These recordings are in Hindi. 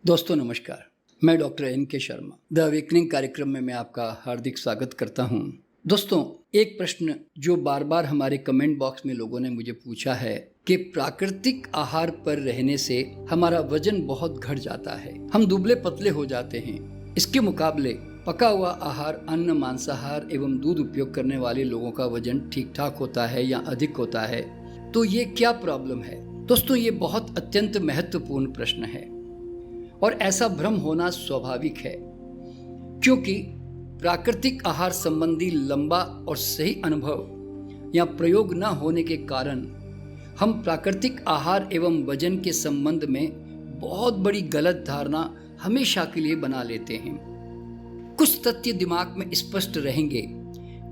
दोस्तों नमस्कार, मैं doctor NK. Sharma the awakening कार्यक्रम में मैं आपका हार्दिक स्वागत करता हूं। दोस्तों, एक प्रश्न जो बार बार हमारे कमेंट बॉक्स में लोगों ने मुझे पूछा है कि प्राकृतिक आहार पर रहने से हमारा वजन बहुत घट जाता है, हम दुबले पतले हो जाते हैं। इसके मुकाबले पका हुआ आहार, अन्न, मांसाहार एवं दूध उपयोग करने वाले लोगों का वजन ठीक ठाक होता है या अधिक होता है, तो ये क्या प्रॉब्लम है? दोस्तों, ये बहुत अत्यंत महत्वपूर्ण प्रश्न है और ऐसा भ्रम होना स्वाभाविक है, क्योंकि प्राकृतिक आहार संबंधी लंबा और सही अनुभव या प्रयोग न होने के कारण हम प्राकृतिक आहार एवं वजन के संबंध में बहुत बड़ी गलत धारणा हमेशा के लिए बना लेते हैं। कुछ तथ्य दिमाग में स्पष्ट रहेंगे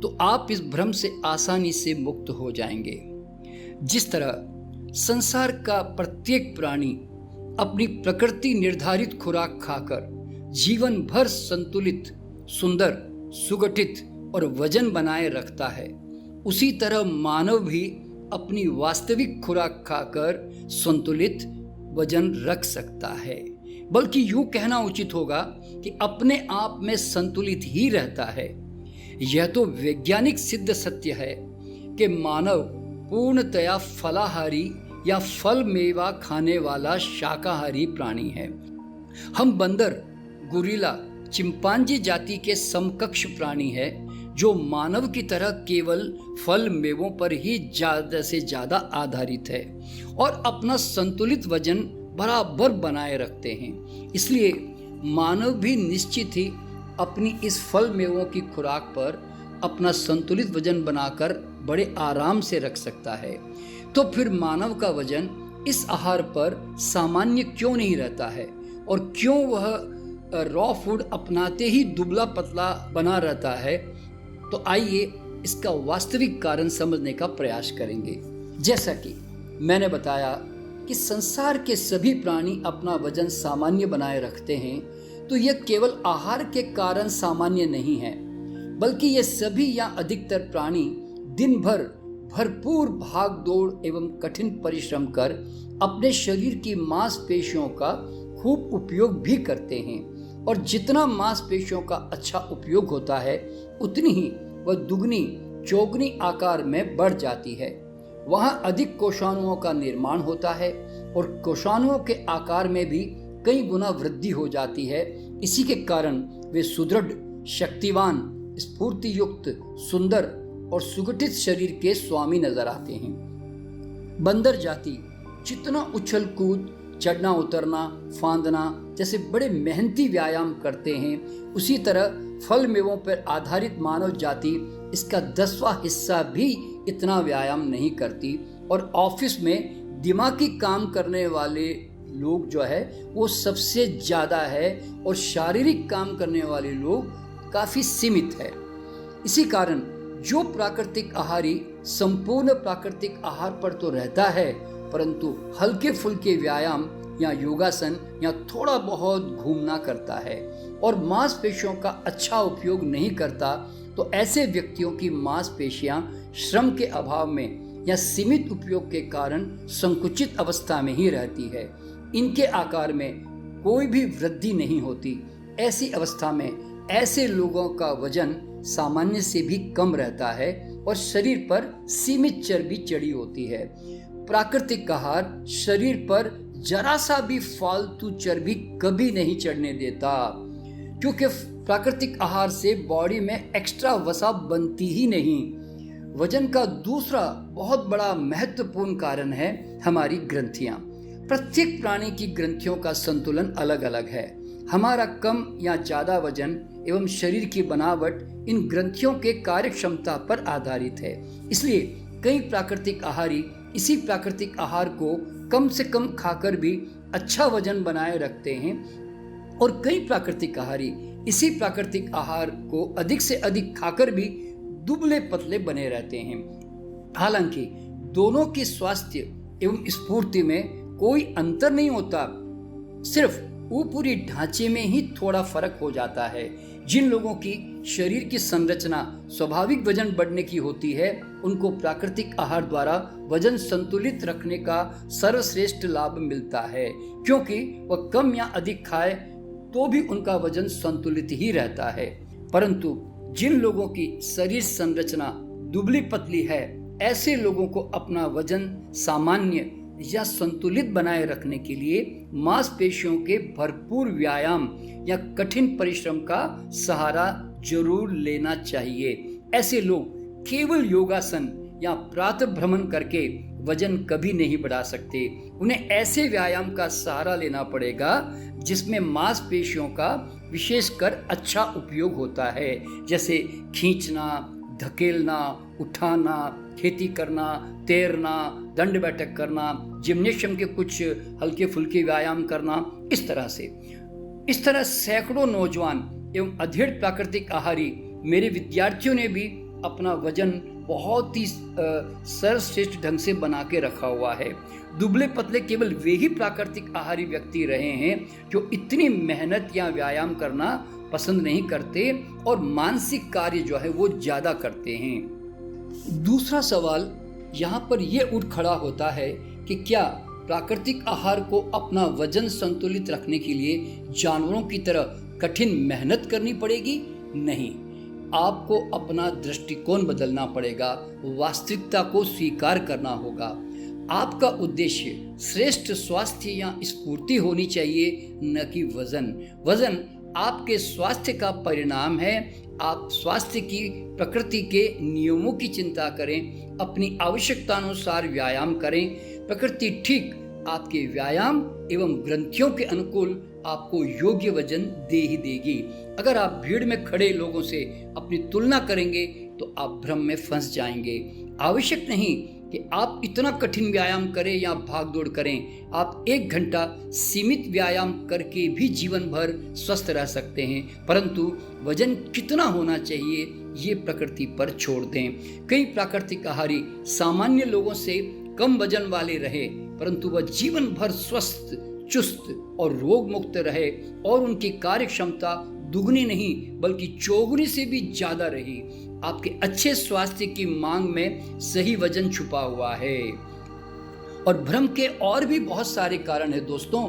तो आप इस भ्रम से आसानी से मुक्त हो जाएंगे। जिस तरह संसार का प्रत्येक प्राणी अपनी प्रकृति निर्धारित खुराक खाकर जीवन भर संतुलित, सुंदर, सुगठित और वजन बनाए रखता है, उसी तरह मानव भी अपनी वास्तविक खुराक खाकर संतुलित वजन रख सकता है। बल्कि यूं कहना उचित होगा कि अपने आप में संतुलित ही रहता है। यह तो वैज्ञानिक सिद्ध सत्य है कि मानव पूर्णतया फलाहारी या फल मेवा खाने वाला शाकाहारी प्राणी है। हम बंदर, गुरिला, चिंपांजी जाति के समकक्ष प्राणी है जो मानव की तरह केवल फल मेवों पर ही ज्यादा से ज्यादा आधारित है और अपना संतुलित वजन बराबर बनाए रखते हैं। इसलिए मानव भी निश्चित ही अपनी इस फल मेवों की खुराक पर अपना संतुलित वजन बनाकर बड़े आराम से रख सकता है। तो फिर मानव का वजन इस आहार पर सामान्य क्यों नहीं रहता है और क्यों वह रॉ फूड अपनाते ही दुबला पतला बना रहता है? तो आइए इसका वास्तविक कारण समझने का प्रयास करेंगे। जैसा कि मैंने बताया कि संसार के सभी प्राणी अपना वजन सामान्य बनाए रखते हैं, तो यह केवल आहार के कारण सामान्य नहीं है, बल्कि ये सभी या अधिकतर प्राणी दिन भर भरपूर भाग दौड़ एवं कठिन परिश्रम कर अपने शरीर की मांसपेशियों का खूब उपयोग भी करते हैं। और जितना मांसपेशियों का अच्छा उपयोग होता है, उतनी ही वह दुगनी चौगुनी आकार में बढ़ जाती है। वहाँ अधिक कोशानुओं का निर्माण होता है और कोशानुओं के आकार में भी कई गुना वृद्धि हो जाती है। इसी के कारण वे सुदृढ़, शक्तिवान, स्फूर्ति युक्त, सुंदर और सुगठित शरीर के स्वामी नजर आते हैं। बंदर जाति जितना उछल कूद, चढ़ना उतरना, फांदना जैसे बड़े मेहनती व्यायाम करते हैं, उसी तरह फल मेवों पर आधारित मानव जाति इसका 10वां हिस्सा भी इतना व्यायाम नहीं करती। और ऑफिस में दिमागी काम करने वाले लोग जो है वो सबसे ज्यादा है और शारीरिक काम करने वाले लोग काफी सीमित है। इसी कारण जो प्राकृतिक आहारी संपूर्ण प्राकृतिक आहार पर तो रहता है, परंतु हल्के फुल्के व्यायाम या योगासन या थोड़ा बहुत घूमना करता है और मांसपेशियों का अच्छा उपयोग नहीं करता, तो ऐसे व्यक्तियों की मांसपेशियां श्रम के अभाव में या सीमित उपयोग के कारण संकुचित अवस्था में ही रहती है। इनके आकार में कोई भी वृद्धि नहीं होती। ऐसी अवस्था में ऐसे लोगों का वजन सामान्य से भी कम रहता है और शरीर पर सीमित चर्बी चढ़ी होती है। प्राकृतिक आहार शरीर पर जरा सा भी फालतू चर्बी कभी नहीं चढ़ने देता, क्योंकि प्राकृतिक आहार से बॉडी में एक्स्ट्रा वसा बनती ही नहीं। वजन का दूसरा बहुत बड़ा महत्वपूर्ण कारण है हमारी ग्रंथियां। प्रत्येक प्राणी की ग्रंथियों का संतुलन अलग अलग है। हमारा कम या ज्यादा वजन एवं शरीर की बनावट इन ग्रंथियों के कार्य क्षमता पर आधारित है। इसलिए कई प्राकृतिक आहारी इसी प्राकृतिक आहार को कम से कम खाकर भी अच्छा वजन बनाए रखते हैं और कई प्राकृतिक आहारी इसी प्राकृतिक आहार को अधिक से अधिक खाकर भी दुबले पतले बने रहते हैं। हालांकि दोनों की स्वास्थ्य एवं स्फूर्ति में कोई अंतर नहीं होता, सिर्फ ऊपरी ढांचे में ही थोड़ा फर्क हो जाता है। जिन लोगों की शरीर की संरचना स्वाभाविक वजन बढ़ने की होती है, उनको प्राकृतिक आहार द्वारा वजन संतुलित रखने का सर्वश्रेष्ठ लाभ मिलता है, क्योंकि वह कम या अधिक खाए तो भी उनका वजन संतुलित ही रहता है। परंतु जिन लोगों की शरीर संरचना दुबली पतली है, ऐसे लोगों को अपना वजन सामान्य या संतुलित बनाए रखने के लिए मांसपेशियों के भरपूर व्यायाम या कठिन परिश्रम का सहारा जरूर लेना चाहिए। ऐसे लोग केवल योगासन या प्रातः भ्रमण करके वजन कभी नहीं बढ़ा सकते। उन्हें ऐसे व्यायाम का सहारा लेना पड़ेगा जिसमें मांसपेशियों का विशेषकर अच्छा उपयोग होता है, जैसे खींचना, धकेलना, उठाना, खेती करना, तैरना, दंड बैठक करना, जिम्नेशियम के कुछ हल्के फुल्के व्यायाम करना। इस तरह सैकड़ों नौजवान एवं अधेड़ प्राकृतिक आहारी मेरे विद्यार्थियों ने भी अपना वजन बहुत ही सर्वश्रेष्ठ ढंग से बना के रखा हुआ है। दुबले पतले केवल वे ही प्राकृतिक आहारी व्यक्ति रहे हैं जो इतनी मेहनत या व्यायाम करना पसंद नहीं करते और मानसिक कार्य जो है वो ज्यादा करते हैं। दूसरा सवाल यहाँ पर ये उठ खड़ा होता है कि क्या प्राकृतिक आहार को अपना वजन संतुलित रखने के लिए जानवरों की तरह कठिन मेहनत करनी पड़ेगी? नहीं, आपको अपना दृष्टिकोण बदलना पड़ेगा, वास्तविकता को स्वीकार करना होगा। आपका उद्देश्य श्रेष्ठ स्वास्थ्य या स्फूर्ति होनी चाहिए, न कि वजन आपके स्वास्थ्य का परिणाम है। आप स्वास्थ्य की प्रकृति के नियमों की चिंता करें, अपनी आवश्यकता अनुसार व्यायाम करें। प्रकृति ठीक आपके व्यायाम एवं ग्रंथियों के अनुकूल आपको योग्य वजन दे ही देगी। अगर आप भीड़ में खड़े लोगों से अपनी तुलना करेंगे तो आप भ्रम में फंस जाएंगे। आवश्यक नहीं कि आप इतना कठिन व्यायाम करें या भाग दौड़ करें। आप 1 घंटा सीमित व्यायाम करके भी जीवन भर स्वस्थ रह सकते हैं, परंतु वजन कितना होना चाहिए ये प्रकृति पर छोड़ दें। कई प्राकृतिक आहारी सामान्य लोगों से कम वजन वाले रहे, परंतु वह जीवन भर स्वस्थ, चुस्त और रोग मुक्त रहे और उनकी कार्य क्षमता दुगनी नहीं बल्कि चौगुनी से भी ज्यादा रही। आपके अच्छे स्वास्थ्य की मांग में सही वजन छुपा हुआ है। और भ्रम के और भी बहुत सारे कारण है दोस्तों।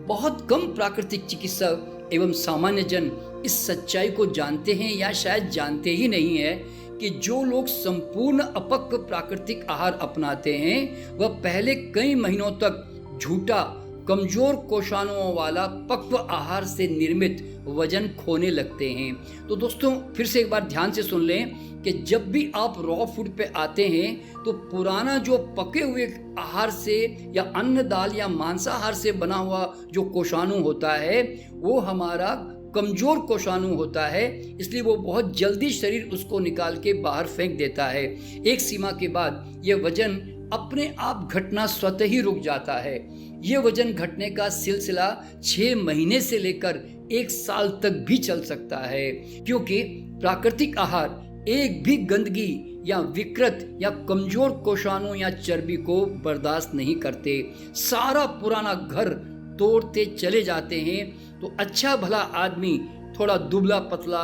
बहुत कम प्राकृतिक चिकित्सक एवं सामान्य जन इस सच्चाई को जानते हैं या शायद जानते ही नहीं है कि जो लोग संपूर्ण अपक्व प्राकृतिक आहार अपनाते हैं वह पहले कई महीनों तक झूठा कमजोर कोषाणुओं वाला पक्व आहार से निर्मित वजन खोने लगते हैं। तो दोस्तों फिर से एक बार ध्यान से सुन लें कि जब भी आप रॉ फूड पे आते हैं तो पुराना जो पके हुए आहार से या अन्न, दाल या मांसाहार से बना हुआ जो कोषाणु होता है वो हमारा कमजोर कोषाणु होता है, इसलिए वो बहुत जल्दी शरीर उसको निकाल के बाहर फेंक देता है। एक सीमा के बाद ये वजन अपने आप घटना स्वतः ही रुक जाता है। ये वजन घटने का सिलसिला 6 महीने से लेकर 1 साल तक भी चल सकता है, क्योंकि प्राकृतिक आहार एक भी गंदगी या विकृत या कमजोर कोषाणु या चर्बी को बर्दाश्त नहीं करते। सारा पुराना घर तोड़ते चले जाते हैं तो अच्छा भला आदमी थोड़ा दुबला पतला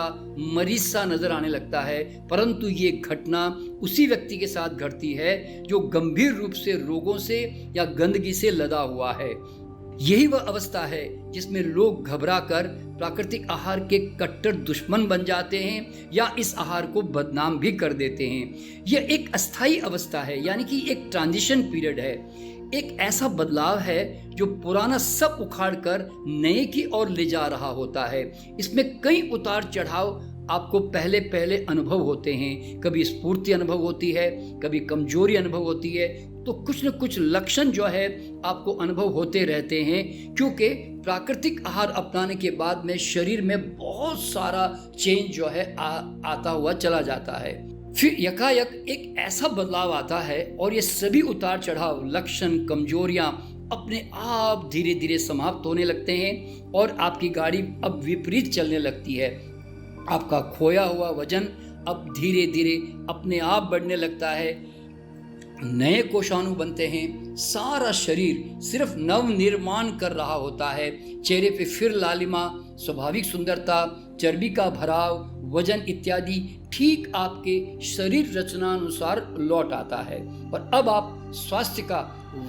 मरीज सा नजर आने लगता है, परंतु ये घटना उसी व्यक्ति के साथ घटती है जो गंभीर रूप से रोगों से या गंदगी से लदा हुआ है। यही वह अवस्था है जिसमें लोग घबराकर प्राकृतिक आहार के कट्टर दुश्मन बन जाते हैं या इस आहार को बदनाम भी कर देते हैं। यह एक अस्थायी अवस्था है, यानी कि एक ट्रांजिशन पीरियड है, एक ऐसा बदलाव है जो पुराना सब उखाड़कर नए की ओर ले जा रहा होता है। इसमें कई उतार चढ़ाव आपको पहले अनुभव होते हैं। कभी स्फूर्ति अनुभव होती है, कभी कमजोरी अनुभव होती है, तो कुछ न कुछ लक्षण जो है आपको अनुभव होते रहते हैं, क्योंकि प्राकृतिक आहार अपनाने के बाद में शरीर में बहुत सारा चेंज जो है आता हुआ चला जाता है। फिर यकायक एक ऐसा बदलाव आता है और ये सभी उतार चढ़ाव, लक्षण, कमजोरियां अपने आप धीरे धीरे समाप्त होने लगते हैं और आपकी गाड़ी अब विपरीत चलने लगती है। आपका खोया हुआ वजन अब धीरे धीरे अपने आप बढ़ने लगता है, नए कोषाणु बनते हैं, सारा शरीर सिर्फ नव निर्माण कर रहा होता है। चेहरे पे फिर लालिमा, स्वाभाविक सुंदरता, चर्बी का भराव, वजन इत्यादि ठीक आपके शरीर रचनानुसार लौट आता है और अब आप स्वास्थ्य का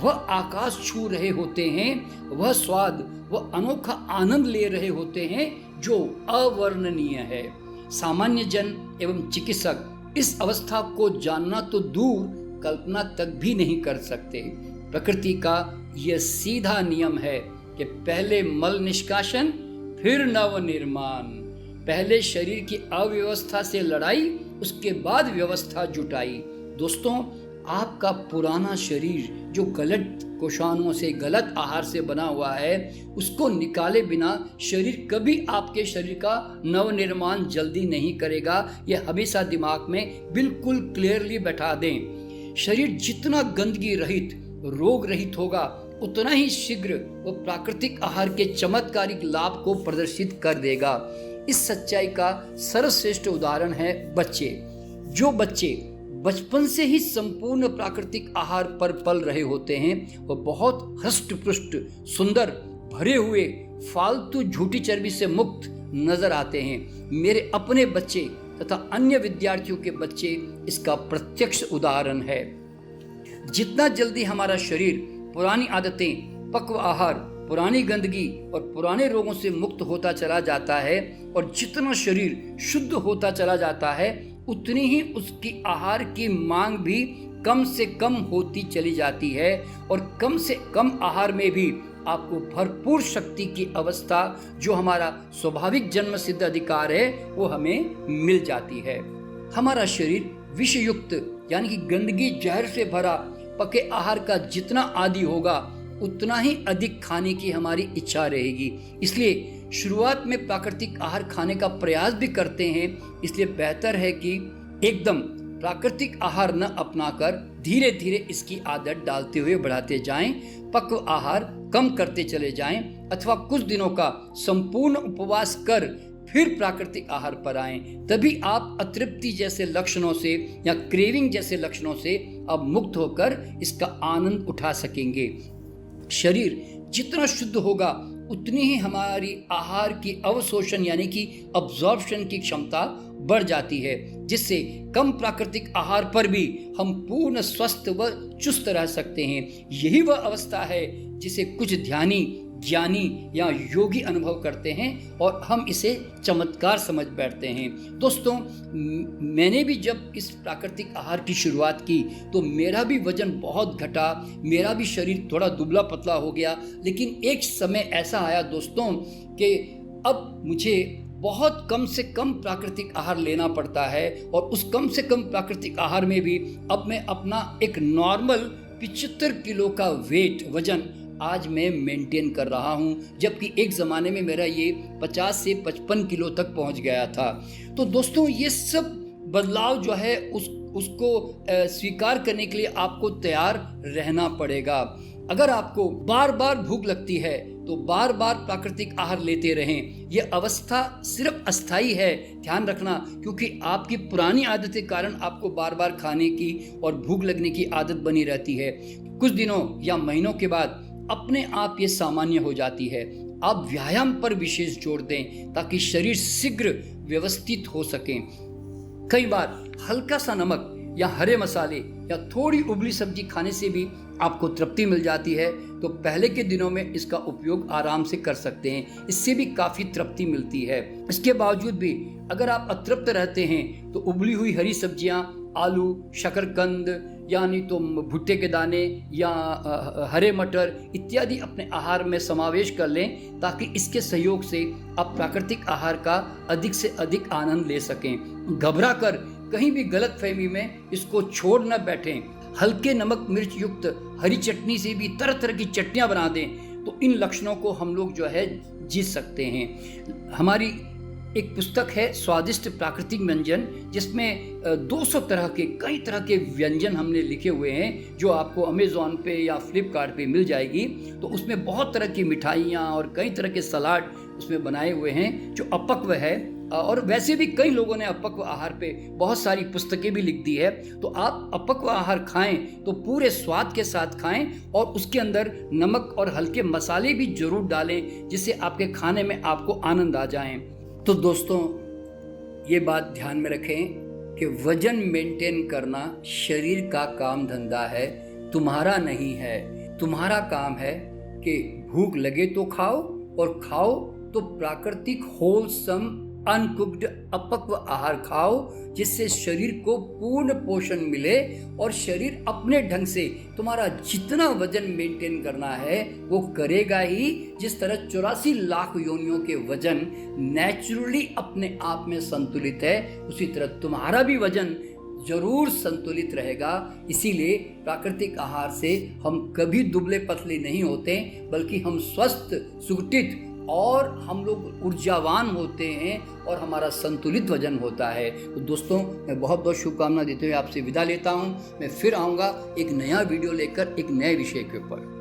वह आकाश छू रहे होते हैं, वह स्वाद, वह अनोखा आनंद ले रहे होते हैं जो अवर्णनीय है। सामान्य जन एवं चिकित्सक इस अवस्था को जानना तो दूर, कल्पना तक भी नहीं कर सकते। प्रकृति का यह सीधा नियम है कि पहले मल निष्कासन, फिर नव निर्माण। पहले शरीर की अव्यवस्था से लड़ाई, उसके बाद व्यवस्था जुटाई। दोस्तों, आपका पुराना शरीर जो गलत कोषाणुओं से, गलत आहार से बना हुआ है, उसको निकाले बिना शरीर कभी आपके शरीर का नवनिर्माण जल्दी नहीं करेगा। यह हमेशा दिमाग में बिल्कुल क्लियरली बैठा दें। शरीर जितना गंदगी रहित, रोग रहित होगा, उतना ही शीघ्र वो प्राकृतिक आहार के चमत्कारिक लाभ को प्रदर्शित कर देगा। इस सच्चाई का सर्वश्रेष्ठ उदाहरण है बच्चे। जो बच्चे बचपन से ही संपूर्ण प्राकृतिक आहार पर पल रहे होते हैं, वो बहुत हष्ट पुष्ट, सुंदर, भरे हुए, फालतू झूठी चर्बी से मुक्त नजर आते हैं। मेरे अपने बच्चे तथा अन्य विद्यार्थियों के बच्चे इसका प्रत्यक्ष उदाहरण है। जितना जल्दी हमारा शरीर पुरानी आदतें, पक्व आहार, पुरानी गंदगी और पुराने रोगों से मुक्त होता चला जाता है और जितना शरीर शुद्ध होता चला जाता है, उतनी ही उसकी आहार की मांग भी कम से कम होती चली जाती है और कम से कम आहार में भी आपको भरपूर शक्ति की अवस्था, जो हमारा स्वाभाविक जन्म सिद्ध अधिकार है, वो हमें मिल जाती है। हमारा शरीर विषयुक्त यानी कि गंदगी, जहर से भरा पके आहार का जितना आदी होगा, उतना ही अधिक खाने की हमारी इच्छा रहेगी। इसलिए शुरुआत में प्राकृतिक आहार खाने का प्रयास भी करते हैं। इसलिए बेहतर है कि एकदम प्राकृतिक आहार न अपनाकर धीरे धीरे इसकी आदत डालते हुए बढ़ाते जाएं। पक्व आहार कम करते चले जाएं अथवा कुछ दिनों का संपूर्ण उपवास कर फिर प्राकृतिक आहार पर आएं। तभी आप अतृप्ति जैसे लक्षणों से या क्रेविंग जैसे लक्षणों से अब मुक्त होकर इसका आनंद उठा सकेंगे। शरीर जितना शुद्ध होगा, उतनी ही हमारी आहार की अवशोषण यानी कि अब्जॉर्प्शन की क्षमता बढ़ जाती है, जिससे कम प्राकृतिक आहार पर भी हम पूर्ण स्वस्थ व चुस्त रह सकते हैं। यही वह अवस्था है जिसे कुछ ध्यानी, ज्ञानी या योगी अनुभव करते हैं और हम इसे चमत्कार समझ बैठते हैं। दोस्तों, मैंने भी जब इस प्राकृतिक आहार की शुरुआत की तो मेरा भी वजन बहुत घटा, मेरा भी शरीर थोड़ा दुबला पतला हो गया। लेकिन एक समय ऐसा आया दोस्तों कि अब मुझे बहुत कम से कम प्राकृतिक आहार लेना पड़ता है और उस कम से कम प्राकृतिक आहार में भी अब मैं अपना एक नॉर्मल 75 किलो का वजन आज मैं मेंटेन कर रहा हूं, जबकि एक ज़माने में मेरा ये 50 से 55 किलो तक पहुंच गया था। तो दोस्तों, ये सब बदलाव जो है उसको स्वीकार करने के लिए आपको तैयार रहना पड़ेगा। अगर आपको बार बार भूख लगती है तो बार बार प्राकृतिक आहार लेते रहें। यह अवस्था सिर्फ अस्थाई है, ध्यान रखना, क्योंकि आपकी पुरानी आदत के कारण आपको बार बार खाने की और भूख लगने की आदत बनी रहती है। कुछ दिनों या महीनों के बाद अपने आप ये सामान्य हो जाती है। आप व्यायाम पर विशेष जोर दें ताकि शरीर शीघ्र व्यवस्थित हो सके। कई बार हल्का सा नमक या हरे मसाले या थोड़ी उबली सब्जी खाने से भी आपको तृप्ति मिल जाती है। तो पहले के दिनों में इसका उपयोग आराम से कर सकते हैं, इससे भी काफ़ी तृप्ति मिलती है। इसके बावजूद भी अगर आप अतृप्त रहते हैं तो उबली हुई हरी सब्जियां, आलू, शकरकंद यानी तो भुट्टे के दाने या हरे मटर इत्यादि अपने आहार में समावेश कर लें, ताकि इसके सहयोग से आप प्राकृतिक आहार का अधिक से अधिक आनंद ले सकें। घबरा कर कहीं भी गलत फहमी में इसको छोड़ न बैठें। हल्के नमक मिर्च युक्त हरी चटनी से भी तरह तरह की चटनियाँ बना दें, तो इन लक्षणों को हम लोग जो है जीत सकते हैं। हमारी एक पुस्तक है स्वादिष्ट प्राकृतिक व्यंजन, जिसमें 200 तरह के कई तरह के व्यंजन हमने लिखे हुए हैं, जो आपको अमेज़ॉन पे या फ्लिपकार्ट पे मिल जाएगी। तो उसमें बहुत तरह की मिठाइयाँ और कई तरह के सलाद उसमें बनाए हुए हैं जो अपक्व है। और वैसे भी कई लोगों ने अपक्व आहार पे बहुत सारी पुस्तकें भी लिख दी है। तो आप अपक्व आहार खाएं तो पूरे स्वाद के साथ खाएं और उसके अंदर नमक और हल्के मसाले भी जरूर डालें, जिससे आपके खाने में आपको आनंद आ जाए। तो दोस्तों ये बात ध्यान में रखें कि वजन मेंटेन करना शरीर का काम धंधा है, तुम्हारा नहीं है। तुम्हारा काम है कि भूख लगे तो खाओ, और खाओ तो प्राकृतिक होलसम अनकुक्ड अपक्व आहार खाओ, जिससे शरीर को पूर्ण पोषण मिले और शरीर अपने ढंग से तुम्हारा जितना वजन मेंटेन करना है वो करेगा ही। जिस तरह 84 लाख योनियों के वजन नेचुरली अपने आप में संतुलित है, उसी तरह तुम्हारा भी वजन जरूर संतुलित रहेगा। इसीलिए प्राकृतिक आहार से हम कभी दुबले पतले नहीं होते, बल्कि हम स्वस्थ सुगठित और हम लोग ऊर्जावान होते हैं और हमारा संतुलित वजन होता है। तो दोस्तों मैं बहुत बहुत शुभकामना देते हुए आपसे विदा लेता हूं। मैं फिर आऊँगा एक नया वीडियो लेकर एक नए विषय के ऊपर।